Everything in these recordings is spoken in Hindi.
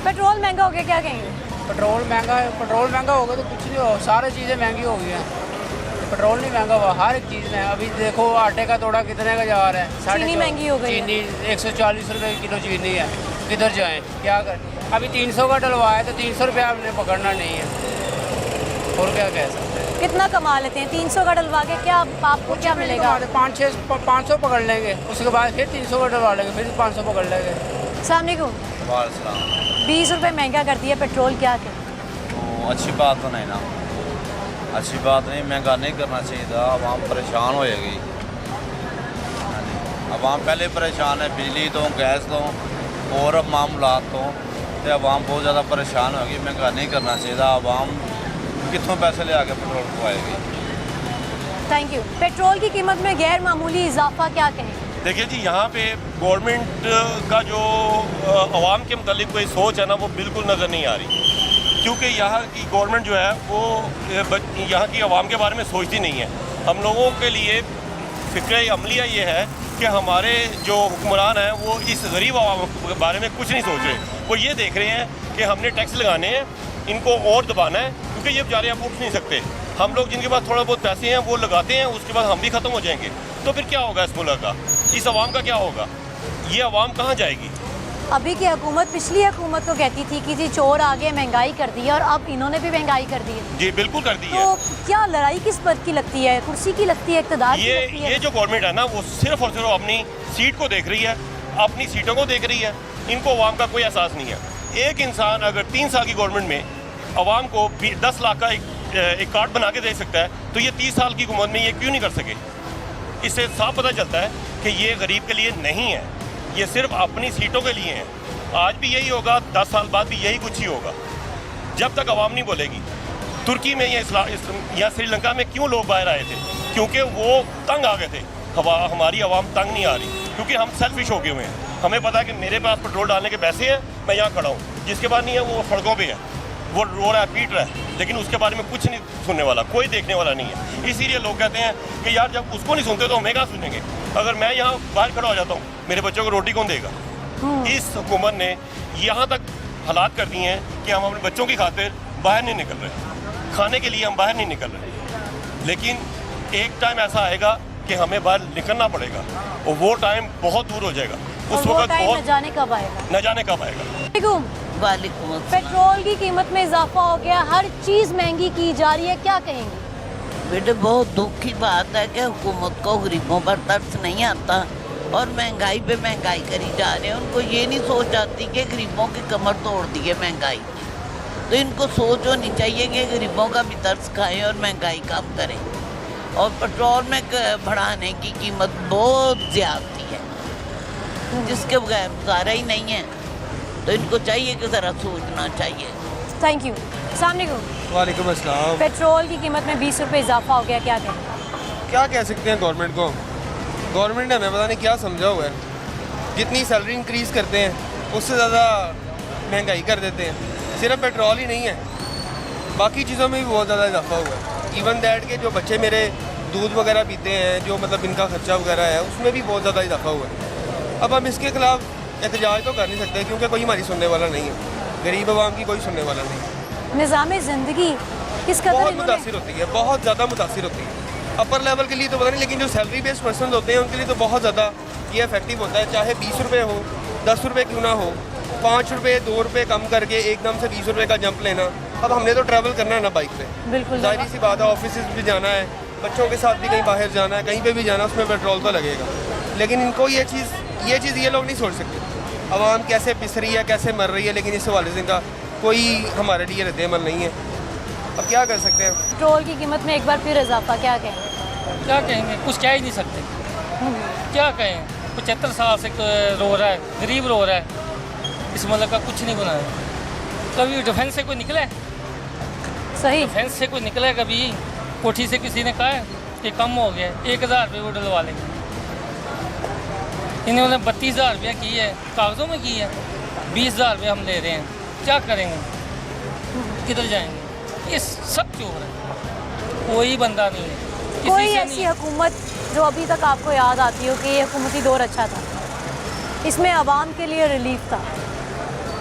पेट्रोल महंगा हो गया, क्या कहेंगे? पेट्रोल महंगा हो गया तो कुछ नहीं हो, सारी चीज़ें महंगी हो गई हैं। पेट्रोल नहीं महंगा हुआ, हर एक चीज़ में। अभी देखो आटे का तोड़ा कितने का जा रहा है, चीनी महंगी हो गई है। चीनी 140 रुपये किलो चीनी है, किधर जाएं, क्या करें? अभी 300 का डलवाया तो 300 रुपये आपने पकड़ना नहीं है, और क्या कह सकते हैं। कितना कमा लेते हैं 300 का डलवा के? क्या आपको क्या मिलेगा? 500 पकड़ लेंगे, उसके बाद फिर 300 का डलवा लेंगे, फिर 500 पकड़ लेंगे। सामने 20 रुपये महंगा कर दिया पेट्रोल, क्या करें? तो अच्छी बात तो नहीं ना, अच्छी बात नहीं, महंगा नहीं करना चाहिए था। आवाम परेशान होएगी। आवाम पहले परेशान है, बिजली तो गैस तो और मामलात तो आवाम बहुत ज़्यादा परेशान होगी। महंगा नहीं करना चाहिए था। आवाम कितों पैसे ले आके पेट्रोल पवाएगी। Thank you. पेट्रोल की कीमत में गैर मामूली इजाफा, क्या कहें? देखिए जी, यहाँ पे गवर्नमेंट का जो आवाम के मतलब कोई सोच है ना, वो बिल्कुल नज़र नहीं आ रही। क्योंकि यहाँ की गवर्नमेंट जो है वो यहाँ की आवाम के बारे में सोचती नहीं है। हम लोगों के लिए फ़िक्र अमलिया ये है कि हमारे जो हुक्मरान हैं वो इस गरीब आवाम के बारे में कुछ नहीं सोच रहे। वो ये देख रहे हैं कि हमने टैक्स लगाने हैं, इनको और दबाना है, क्योंकि ये बेचारे अब उठ नहीं सकते। हम लोग जिनके पास थोड़ा बहुत पैसे हैं वो लगाते हैं, उसके बाद हम भी ख़त्म हो जाएंगे। तो फिर क्या होगा इस मुल्क का, इस आवाम का क्या होगा? ये आवाम कहाँ जाएगी? अभी की हुकूमत पिछली हुकूमत को कहती थी कि जी चोर आ गए, महंगाई कर दी है, और अब इन्होंने भी महंगाई कर दी है। जी बिल्कुल कर दी है। तो क्या लड़ाई किस बात की लगती है? कुर्सी की लगती है, इक़्तिदार की लगती है? ये जो गवर्नमेंट है ना, वो सिर्फ और सिर्फ अपनी सीट को देख रही है, अपनी सीटों को देख रही है। इनको अवाम का कोई एहसास नहीं है। एक इंसान अगर 3 साल की गवर्नमेंट में अवाम को 10 लाख का एक कार्ड बना के दे सकता है, तो ये 30 साल की हुकूमत में ये क्यों नहीं कर सके? इससे साफ पता चलता है कि ये गरीब के लिए नहीं है, ये सिर्फ अपनी सीटों के लिए है। आज भी यही होगा, 10 साल बाद भी यही कुछ ही होगा, जब तक अवाम नहीं बोलेगी। तुर्की में या श्रीलंका में क्यों लोग बाहर आए थे? क्योंकि वो तंग आ गए थे। हमारी आवाम तंग नहीं आ रही, क्योंकि हम सेल्फिश हो गए हुए हैं। हमें पता है कि मेरे पास पेट्रोल डालने के पैसे हैं, मैं यहाँ खड़ा हूँ। जिसके पास नहीं है वो सड़कों पे है, वो रो रहा है, पीट रहा है, लेकिन उसके बारे में कुछ नहीं सुनने वाला, कोई देखने वाला नहीं है। इसीलिए लोग कहते हैं कि यार जब उसको नहीं सुनते तो हमें कहाँ सुनेंगे? अगर मैं यहाँ बाहर खड़ा हो जाता हूँ, मेरे बच्चों को रोटी कौन देगा? इस हुकूमत ने यहाँ तक हालात कर दिए हैं कि हम अपने बच्चों की खातिर बाहर नहीं निकल रहे, खाने के लिए हम बाहर नहीं निकल रहे। लेकिन एक टाइम ऐसा आएगा कि हमें बाहर निकलना पड़ेगा, और वो टाइम बहुत दूर हो जाएगा। उस वक्त बहुत न जाने कब आएगा। न जाने कब आएगा। वालेकुम अस्सलाम। पेट्रोल की कीमत में इजाफा हो गया, हर चीज़ महंगी की जा रही है, क्या कहेंगे? बेटे बहुत दुख की बात है कि हुकूमत को गरीबों पर तरस नहीं आता और महंगाई पे महंगाई करी जा रही है। उनको ये नहीं सोच आती कि गरीबों की कमर तोड़ दी है महंगाई ने। तो इनको सोच होनी चाहिए कि गरीबों का भी तरस खाएं और महंगाई कम करें। और पेट्रोल में बढ़ाने की कीमत बहुत ज़्यादा है, जिसके बगैर गुजारा ही नहीं है। तो इनको चाहिए कि ज़रा सोचना चाहिए। Thank you. सामने को वालेकुम अस्सलाम। पेट्रोल की कीमत में 20 रुपये इजाफा हो गया, क्या कहें? क्या कह सकते हैं गवर्नमेंट को? गवर्नमेंट ने हमें पता नहीं क्या समझा हुआ है। जितनी सैलरी इंक्रीज़ करते हैं उससे ज़्यादा महंगाई कर देते हैं। सिर्फ पेट्रोल ही नहीं है, बाकी चीज़ों में भी बहुत ज़्यादा इजाफा हुआ है। इवन दैट के जो बच्चे मेरे दूध वगैरह पीते हैं, जो मतलब इनका खर्चा वगैरह है, उसमें भी बहुत ज़्यादा इजाफा हुआ है। अब हम इसके खिलाफ एहतजाज तो कर नहीं सकते, क्योंकि कोई हमारी सुनने वाला नहीं है। गरीब आवाम की कोई सुनने वाला नहीं है। निज़ाम ज़िंदगी किस कदर बहुत मुतासिर होती है, बहुत ज़्यादा मुतासिर होती है। अपर लेवल के लिए तो पता नहीं, लेकिन जो सैलरी बेस्ड पर्सन होते हैं उनके लिए तो बहुत ज़्यादा ये इफेक्टिव होता है। चाहे 20 रुपये हो, 10 रुपये क्यों ना हो, 5 रुपये 2 रुपये कम करके एकदम से 20 रुपये का जंप लेना। अब हमने तो ट्रैवल करना है ना बाइक पे, बिल्कुल जाहिर सी बात है। ऑफिस भी जाना है, बच्चों के साथ भी कहीं बाहर जाना है, कहीं पे भी जाना है, उसमें पेट्रोल तो लगेगा। लेकिन इनको ये चीज़ ये लोग नहीं सोच सकते। आवाम कैसे पिस रही है, कैसे मर रही है, लेकिन इस हवाले से इनका कोई हमारे लिए रद्द-ए-अमल नहीं है। अब क्या कर सकते हैं? पेट्रोल की कीमत में एक बार फिर इजाफा, क्या कहें? क्या कहेंगे, कुछ कह ही नहीं सकते। क्या कहें, 75 साल से रो रहा है, गरीब रो रहा है, इस मुल्क का कुछ नहीं बना है। कभी डिफेंस से कोई निकला है? सही। डिफेंस से कोई निकला है कभी? कोठी से किसी ने कहा है कि कम हो गया, 1000 रुपये वो डलवा लेंगे। इन्होंने 32,000 रुपया की है, कागज़ों में की है, 20,000 रुपये हम ले रहे हैं। क्या करेंगे, किधर जाएंगे? ये सब चोर है, कोई बंदा नहीं है। कोई ऐसी हुकूमत जो अभी तक आपको याद आती हो कि ये हुकूमती दौर अच्छा था, इसमें आवाम के लिए रिलीफ था?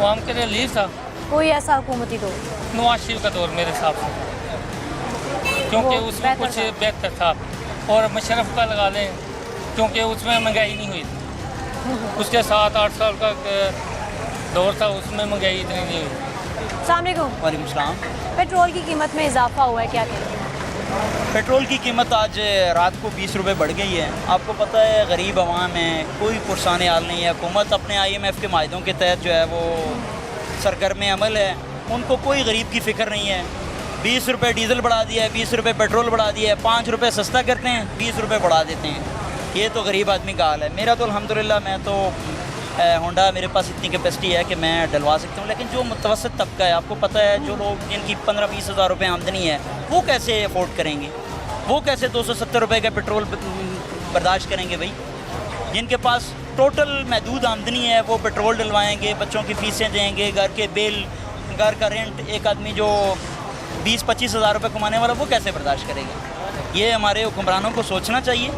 आवाम के लिए रिलीफ था कोई ऐसा हुकूमती दौर? नवाज शरीफ का दौर मेरे हिसाब से, क्योंकि वो उसमें बेहतर कुछ था। बेहतर था। और मुशर्रफ का लगा लें, क्योंकि उसमें महंगाई नहीं हुई थी। उसके 7-8 साल का दौर था, उसमें महंगाई इतनी नहीं हुई। अस्सलाम वालेकुम। वालेकुम सलाम। पेट्रोल की कीमत में इजाफा हुआ है, क्या कहेंगे? पेट्रोल की कीमत आज रात को 20 रुपये बढ़ गई है। आपको पता है गरीब आवाम है, कोई पुरसाने हाल नहीं है। हुकूमत अपने IMF के माहिदों के तहत जो है वो सरगर्म अमल है, उनको कोई गरीब की फ़िक्र नहीं है। 20 रुपये डीज़ल बढ़ा दिया है, 20 रुपये पेट्रोल बढ़ा दिया है, 5 रुपये सस्ता करते हैं, 20 रुपये बढ़ा देते हैं। ये तो गरीब आदमी का हाल है। मेरा तो अल्हम्दुलिल्लाह मैं तो होंडा, मेरे पास इतनी कैपेसिटी है कि मैं डलवा सकता हूँ। लेकिन जो मुतवसत तबका है, आपको पता है, जो लोग जिनकी 15-20 हज़ार रुपये आमदनी है, वो कैसे अफोर्ड करेंगे? वो कैसे 270 रुपये का पेट्रोल बर्दाश्त करेंगे भाई? जिनके पास टोटल महदूद आमदनी है वो पेट्रोल डलवाएंगे, बच्चों की फ़ीसें देंगे, घर के बिल, घर का रेंट। एक आदमी जो 20-25 हज़ार रुपये कमाने वाला, वो कैसे बर्दाश्त करेगा? ये हमारे हुक्मरानों को सोचना चाहिए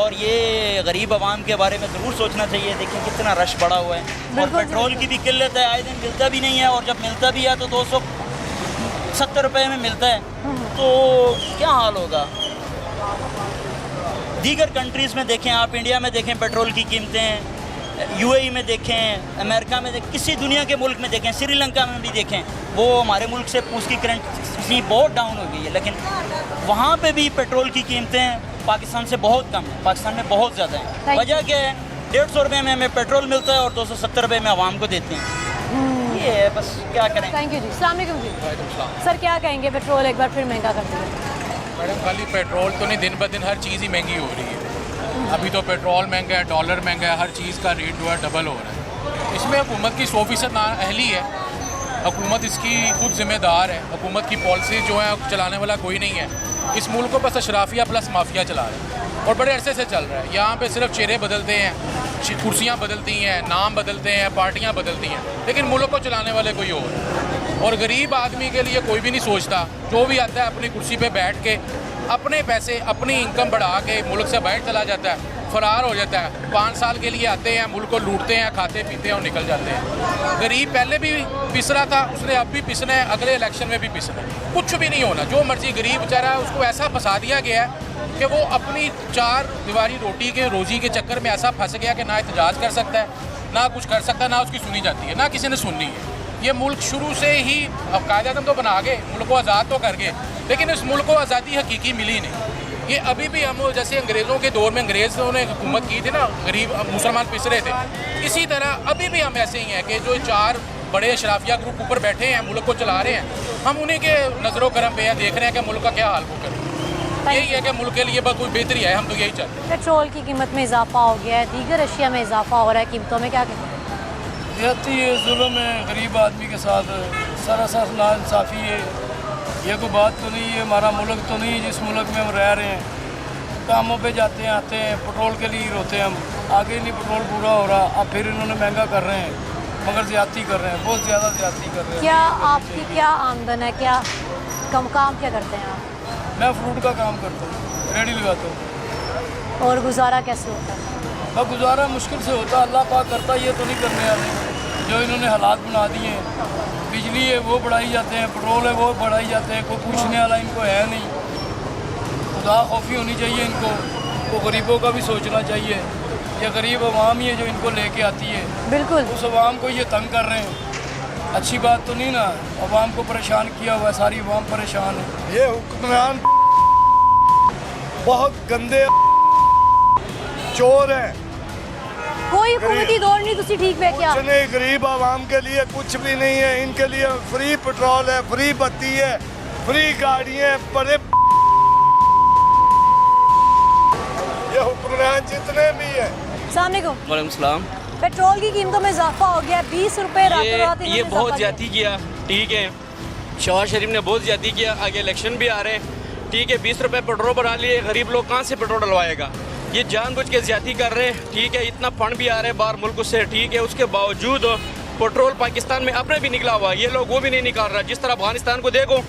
और ये गरीब आवाम के बारे में ज़रूर सोचना चाहिए। देखिए कितना रश बढ़ा हुआ है और बिल्कुल पेट्रोल की भी किल्लत है, आए दिन मिलता भी नहीं है। और जब मिलता भी है तो 270 रुपये में मिलता है, तो क्या हाल होगा? दीगर कंट्रीज़ में देखें आप, इंडिया में देखें पेट्रोल की कीमतें, UAE में देखें, अमेरिका में देखें, किसी दुनिया के मुल्क में देखें, श्रीलंका में भी देखें, वो हमारे मुल्क से उसकी करेंसी बहुत डाउन हो गई है। लेकिन वहाँ पे भी पेट्रोल की कीमतें पाकिस्तान से बहुत कम है, पाकिस्तान में बहुत ज़्यादा है। वजह क्या है? 150 रुपये में हमें पेट्रोल मिलता है और 270 रुपये में आवाम को देते हैं। ये है, बस क्या करें। थैंक यू जी। अस्सलाम वालेकुम जी। सर क्या कहेंगे, पेट्रोल एक बार फिर महंगा कर दिया? मैडम खाली पेट्रोल तो नहीं, दिन ब दिन हर चीज़ ही महंगी हो रही है। अभी तो पेट्रोल महंगा है, डॉलर महंगा है, हर चीज़ का रेट जो है डबल हो रहा है। इसमें हुकूमत की 100% नाअहली है। हुकूमत इसकी खुद जिम्मेदार है। हुकूमत की पॉलिसी जो है चलाने वाला कोई नहीं है। इस मुल्क को बस अशराफिया प्लस माफिया चला रहा है और बड़े अरसे से चल रहा है। यहाँ पे सिर्फ चेहरे बदलते हैं, कुर्सियाँ बदलती हैं, नाम बदलते हैं, पार्टियाँ बदलती हैं, लेकिन मुल्क को चलाने वाले कोई और है। और गरीब आदमी के लिए कोई भी नहीं सोचता। जो भी आता है अपनी कुर्सी पे बैठ के अपने पैसे, अपनी इनकम बढ़ा के मुल्क से बाहर चला जाता है, फरार हो जाता है। 5 साल के लिए आते हैं, मुल्क को लूटते हैं, खाते पीते हैं और निकल जाते हैं। गरीब पहले भी पिस रहा था, उसने अब भी पिसना है, अगले इलेक्शन में भी पिसना है। कुछ भी नहीं होना, जो मर्जी। गरीब बेचारा है, उसको ऐसा फंसा दिया गया है कि वो अपनी 4 दीवारी रोटी के रोजी के चक्कर में ऐसा फंस गया कि ना एहतजाज कर सकता है, ना कुछ कर सकता है, ना उसकी सुनी जाती है, ना किसी ने सुननी है। ये मुल्क शुरू से ही अब कायदा तो बना गए, मुल्क को आज़ाद तो कर गए, लेकिन इस मुल्क को आज़ादी हकीकी मिली नहीं। ये अभी भी हम जैसे अंग्रेज़ों के दौर में अंग्रेज़ों ने हुकूमत की थी ना, गरीब मुसलमान पिस रहे थे, इसी तरह अभी भी हम ऐसे ही हैं कि जो 4 बड़े अशराफिया ग्रुप ऊपर बैठे हैं, मुल्क को चला रहे हैं, हम उन्हीं के नज़रों करम पे देख रहे हैं कि मुल्क का क्या हाल वो करें। यही है कि मुल्क के लिए बस कोई बेहतरी है, हम तो यही चाहते हैं। पेट्रोल की कीमत में इजाफा हो गया है, दीगर अशिया में इजाफा हो रहा है कीमतों में, क्या कहेंगे? ज्यादती है, जुल्म है गरीब आदमी के साथ, सरासर नाइंसाफ़ी है। ये कोई बात तो नहीं है, हमारा मुल्क तो नहीं है जिस मुल्क में हम रह रहे हैं। कामों पे जाते हैं, आते हैं, पेट्रोल के लिए रोते हैं हम, आगे नहीं पेट्रोल पूरा हो रहा, अब फिर इन्होंने महंगा कर रहे हैं, मगर ज़्यादती कर रहे हैं, बहुत ज़्यादा ज़्यादती कर रहे हैं। क्या आपकी क्या आमदन है, क्या काम क्या करते हैं आप? मैं फ्रूट का काम करता हूँ, रेडी लगाता हूँ। और गुजारा कैसे होता है? अब गुजारा मुश्किल से होता, अल्लाह पाक करता, ये तो नहीं करने वाले जो इन्होंने हालात बना दिए हैं। बिजली है वो बढ़ाई जाते हैं, पेट्रोल है वो बढ़ाई जाते हैं, कोई पूछने वाला इनको है नहीं। खुदा खौफी होनी चाहिए इनको, वो गरीबों का भी सोचना चाहिए। ये गरीब अवाम ही है जो इनको लेके आती है, बिल्कुल उस अवाम को ये तंग कर रहे हैं। अच्छी बात तो नहीं ना, अवाम को परेशान किया हुआ है, सारी अवाम परेशान है। ये हुक्मरान बहुत गंदे चोर हैं। कोई हुकूमती दौर नहीं, तुसी ठीक है क्या? कुछ नहीं, गरीब आवाम के लिए कुछ भी नहीं है। इनके लिए फ्री पेट्रोल है, फ्री बत्ती है, फ्री गाड़ियाँ, बड़े ये हुक्मरान जितने भी है। वालेकुम सलाम। पेट्रोल की कीमतों में इजाफा हो गया, 20 रुपये रातों रात ये बहुत ज्यादा किया, ठीक है। शहबाज शरीफ ने बहुत ज्यादा किया, आगे इलेक्शन भी आ रहे हैं, ठीक है। 20 रुपये पेट्रोल बढ़ा लिए, गरीब लोग कहाँ से पेट्रोल डलवाएगा? ये जानबूझ के ज्यादा कर रहे हैं, ठीक है। इतना फंड भी आ रहे हैं बाहर मुल्क से, ठीक है। उसके बावजूद पेट्रोल पाकिस्तान में अपने भी निकला हुआ, ये लोग वो भी नहीं निकाल रहा। जिस तरह अफगानिस्तान को देखो,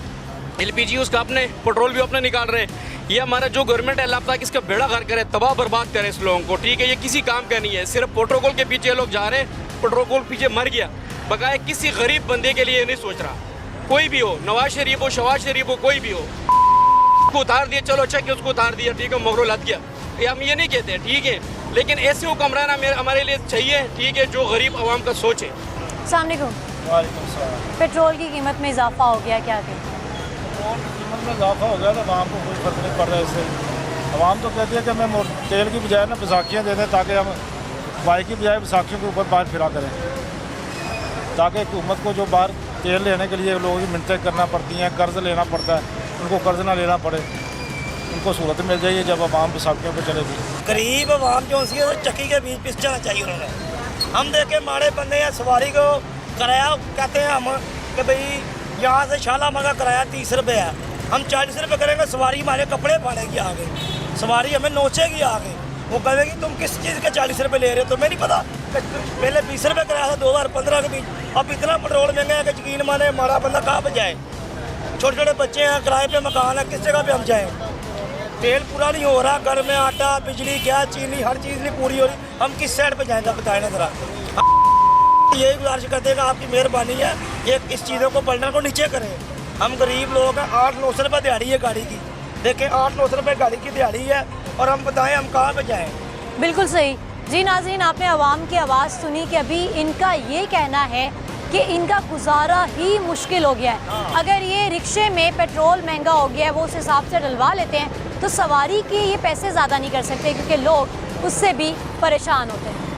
LPG उसका अपने, पेट्रोल भी अपने निकाल रहे हैं। ये हमारा जो गवर्नमेंट है, अल्लाह ताला इसका बेड़ा गर्क करे, तबाह बर्बाद करे इस लोगों को, ठीक है। ये किसी काम का नहीं है, सिर्फ प्रोटोकॉल के पीछे लोग जा रहे हैं। प्रोटोकॉल पीछे मर गया, बकाया किसी गरीब बंदे के लिए नहीं सोच रहा। कोई भी हो, नवाज शरीफ हो, शहबाज शरीफ हो, कोई भी हो, उसको उतार दिया, चलो अच्छा कि उसको उतार दिया, ठीक है, मगरो लग गया, ये हम ये नहीं कहते, ठीक है, लेकिन ऐसे हुक्मरान हमारे लिए चाहिए, ठीक है, जो गरीब आवाम का सोचे। अस्सलाम वालेकुम। पेट्रोल की कीमत में इजाफा हो गया, क्या कहें? पेट्रोल की कीमत में इजाफा हो गया तो आवाम को कोई फ़र्क नहीं पड़ रहा है इससे। आवाम तो कहती है कि हमें तेल की बजाय ना बैसाखियाँ दे दें ताकि हम बाइक की बजाय बैसाखियों के ऊपर बाहर फिरा करें, ताकि हुकूमत को जो बाहर तेल लेने के लिए लोगों की मिन्नतें करना पड़ती हैं, कर्ज़ लेना पड़ता है, उनको कर्ज़ ना लेना पड़े, उनको सहूलत मिल जाएगी जब आवाम बैसाखियों पर चलेगी। गरीब आवाम जो सी चक्की के बीच पिस जाना चाहिए उन्होंने। हम देखे माड़े बंदे हैं, सवारी को किराया कहते हैं हम कि भाई यहाँ से शालामार का किराया 30 रुपये है, हम 40 रुपये करेंगे, सवारी हमारे कपड़े फाड़ेगी आगे, सवारी हमें नोचेगी आगे, वो कहेगी तुम किस चीज़ के 40 रुपये ले रहे हो, तुम्हें नहीं पता पहले 20 रुपये किराया था 2015 के बीच, अब इतना पेट्रोल महंगा है कि यकीन माने हमारा बंदा कहाँ पर जाए, छोटे छोटे बच्चे हैं, किराए पे मकान है, किस जगह पे हम जाएँ? तेल पूरा नहीं हो रहा, घर में आटा, बिजली, गैस, चीनी, हर चीज़ नहीं पूरी हो रही, हम किस साइड पे जाएंगे बताएं ना ज़रा। यही गुजारिश करते हैं कि आपकी मेहरबानी है, ये इस चीज़ों को बर्नर को नीचे करें। हम गरीब लोग हैं, 800-900 रुपये दिहाड़ी है गाड़ी की, देखें 800-900 रुपये गाड़ी की दिहाड़ी है, और हम बताएं हम कहाँ पे जाएं? बिल्कुल सही जी। नाज़रीन, आपने आवाम की आवाज़ सुनी कि अभी इनका ये कहना है कि इनका गुजारा ही मुश्किल हो गया है। अगर ये रिक्शे में पेट्रोल महंगा हो गया है, वो उस हिसाब से डलवा लेते हैं, तो सवारी के ये पैसे ज़्यादा नहीं कर सकते, क्योंकि लोग उससे भी परेशान होते हैं।